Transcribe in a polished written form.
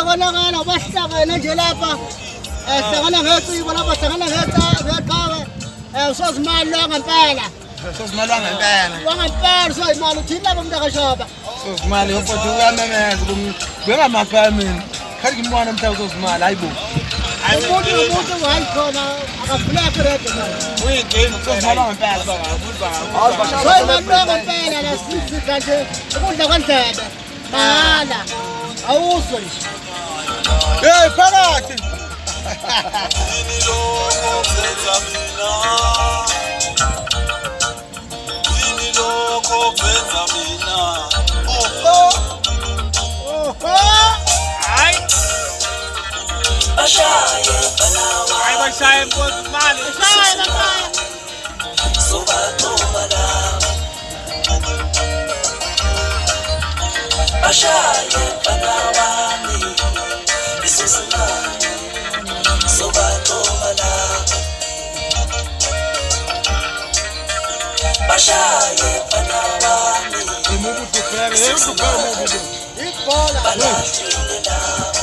konakala bahlangene nje lapha hlangana ngeciko lapha hlangana ngeqhawe usozimali ngempela wangempela usozimali uthini lapha umuntu akashaba usozimali yophothi uyamemeza bengamafaya mina khathi ngimbona mhla usozimali hayibo umuntu hayi khona akavuleka rede manje uyigame usozimali ngempela usozimali ngempela lasifika nje ukudla kwendlebe mahala awuzwe nje hey phakathi Bashaye mpozi mali Bashaye panawani isusunani sobatomala Bashaye panawani imubu tupele ibhola balashilena